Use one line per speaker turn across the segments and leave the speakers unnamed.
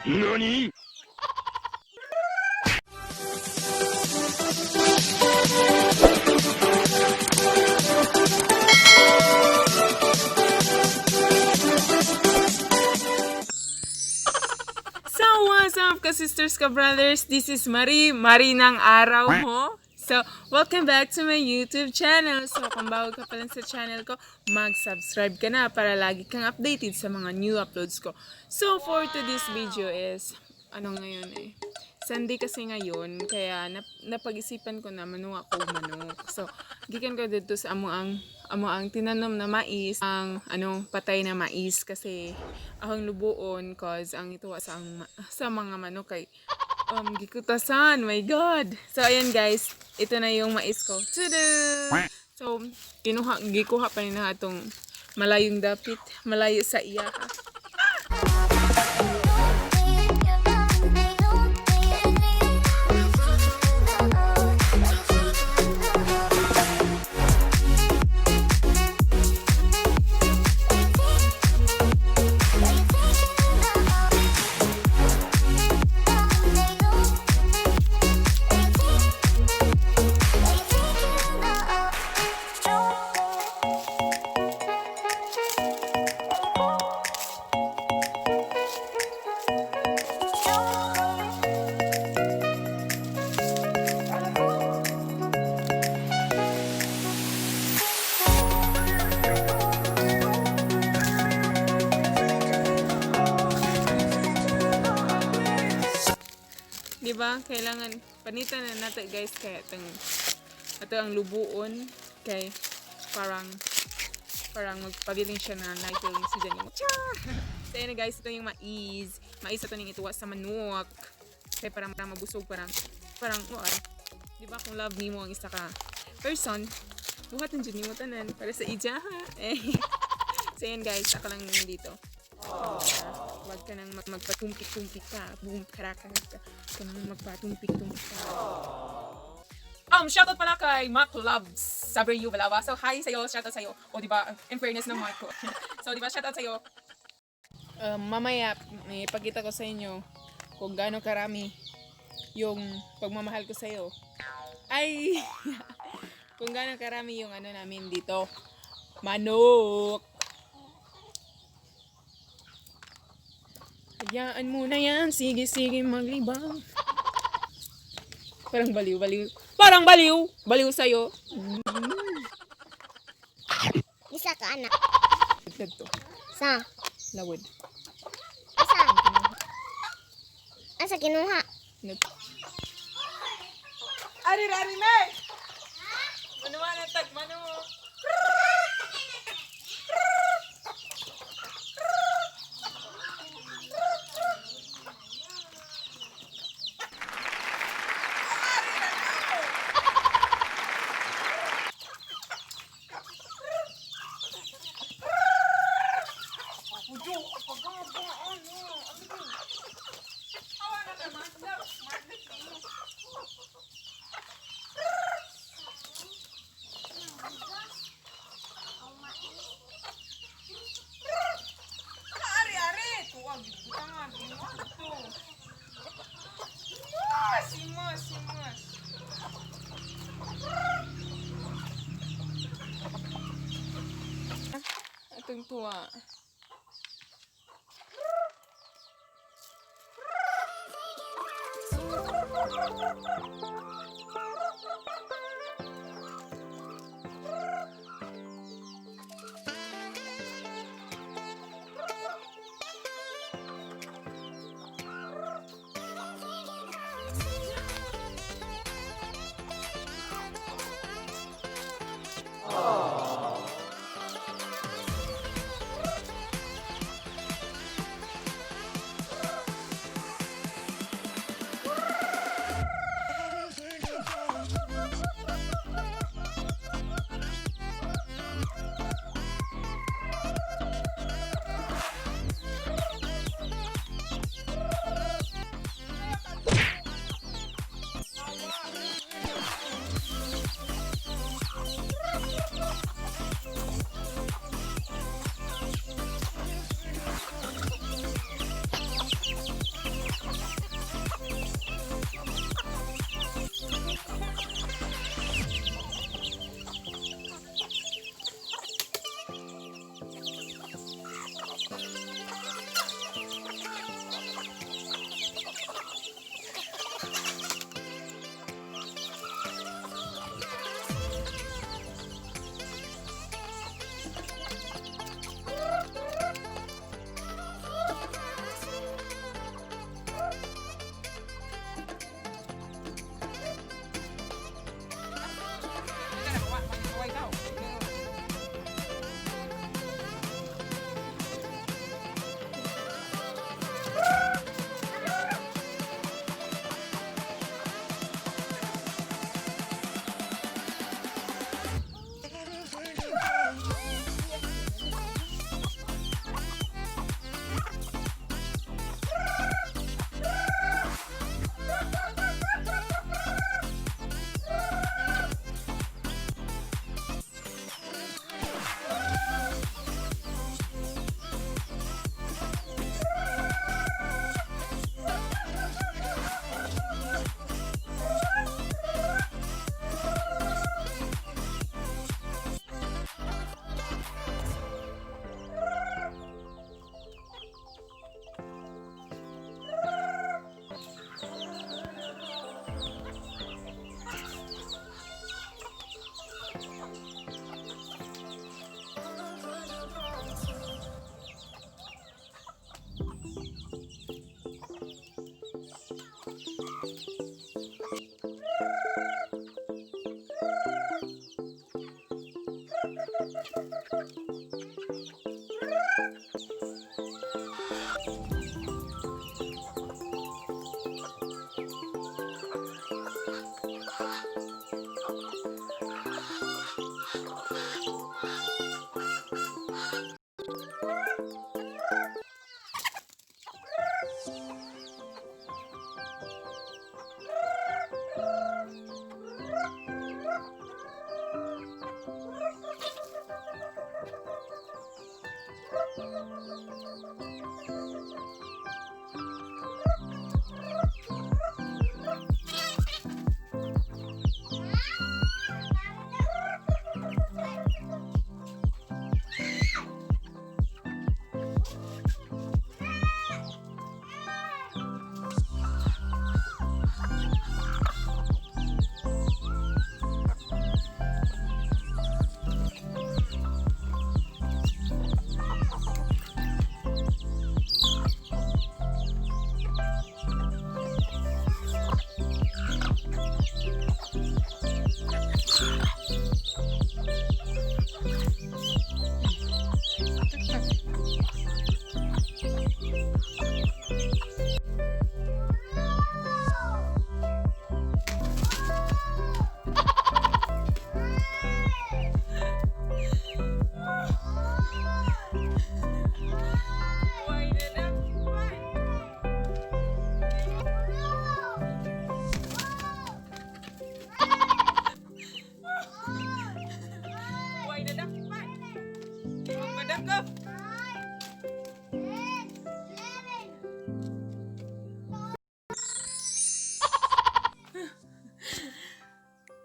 NANI?!
So, what's up ka-sisters, ka-brothers? This is Marie, Marie ng araw mo. So, welcome back to my YouTube channel. So, kung bago ka pa lang sa channel ko, mag-subscribe ka na para lagi kang updated sa mga new uploads ko. So, for today's video is, ano ngayon eh? Sunday kasi ngayon, kaya napag-isipan ko na manok ako manok. So, gikan ko dito sa amo ang tinanom na mais, ang patay na mais kasi ahong lubuon cause ang ito sa mga manok kay gikutasan, my god. So ayan guys, ito na yung mais ko. Tada! So gikuha pa nila atong malayong dapit, malayo sa iya ha. Diba? Kailangan panitan na natin guys kaya ito ang lubuon kay parang magpabiling siya na naipiling si Janine. So yun guys, ito yung mais ito ning ituwa sa manok kaya parang mabusog parang diba kung love nimo ang isa ka person buhat ng Janine mo tanan para sa ija ha. So yun guys, ako lang dito. Huwag ka nang magpatumpik-tumpik ka. Boom, karaka ka. Huwag ka nang magpatumpik-tumpik ka. Shoutout pala kay Mac Loves Saber you, Balawa. So, hi sa'yo, shoutout sa'yo. O, diba, in fairness ng Mark ko. So, diba, shoutout sa'yo. Mamaya, may ipakita ko sa inyo kung gaano karami yung pagmamahal ko sa'yo. Ay! Kung gaano karami yung namin dito. Manok! Hayaan mo na yan. Sige, maglibang. Parang baliw. Parang baliw! Baliw sa'yo.
Isa ka, anak.
Ito.
Sa?
Lawod.
Asa? Asa kinuha?
Ari, May! Manuwa na tag, Simas. Atong tuwa.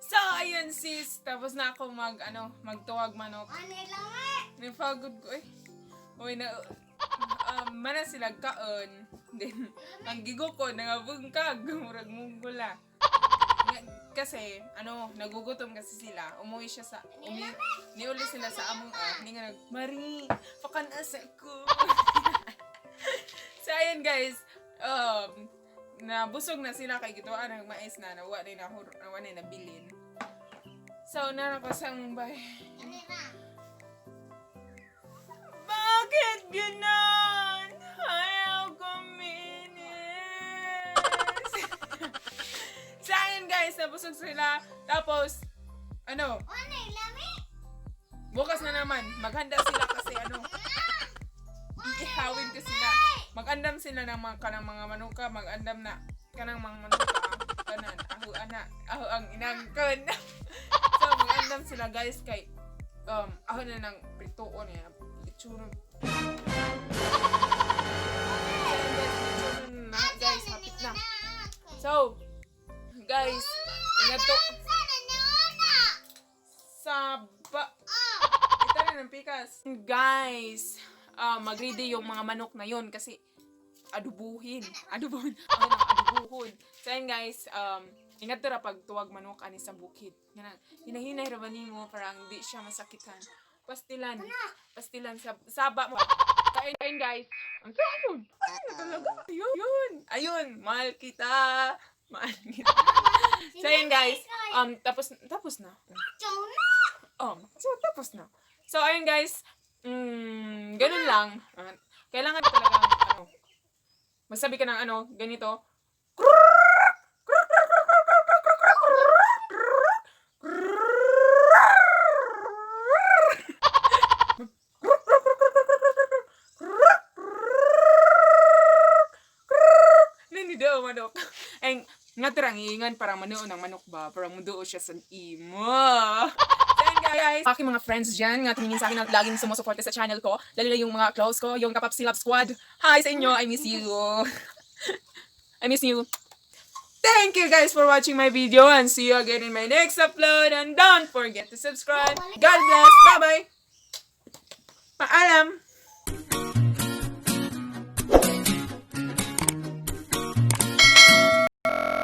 So, ayun sis, tapos na ako magtuwag manok. Nipagod ko eh. Uy, mana sila kaon. Then, ang gigo ko, nangabungkag, murag munggula. Kasi, nagugutom kasi sila. Umuwi siya niuli sila sa among hindi nga Marie, pakanas ako. So, ayun guys, nabusog na sila kay gituan ng mais na nawa na nabilin. So, narakasang bay. Bakit ganon? Ayaw kuminis. So, ayun guys, nabusog sila. Tapos, bukas na naman, maghanda sila kasi ihawin ko sila. Mag-andam sila ng kanang mga manuka, mag-andam na kanang mga manuka. Kanan, aho ang inangkon. So, mag-andam sila guys kay aho na ng pritoon niya. Lechon. Guys, hapit na. So, guys, inato. Saba. Ito na ng pikas. Guys, mag-ready yung mga manok na yun kasi adubuhin. Adubuhon. So yun guys, ingat tira pag tuwag manok ani sa bukid. Hinahinay raman mo para hindi siya masakitan. Pastilan sa saba mo. Kain guys. Ang saan? Ano talaga? Ayun, mahal kita. So yun guys, tapos na. So tapos na. So ayun guys, ganun lang. Kailangan talaga masabi ka ng ganito. Nanido manok. Ay nga terang iingan para manuo ng manok ba, para muduo siya sa imo. Guys, aking mga friends dyan nga tumingin sa akin na laging sumusuporta sa channel ko. Lalo na yung mga close ko, yung Kapapsi Love Squad. Hi sa inyo, I miss you. I miss you. Thank you guys for watching my video and see you again in my next upload. And don't forget to subscribe. God bless. Bye-bye. Paalam.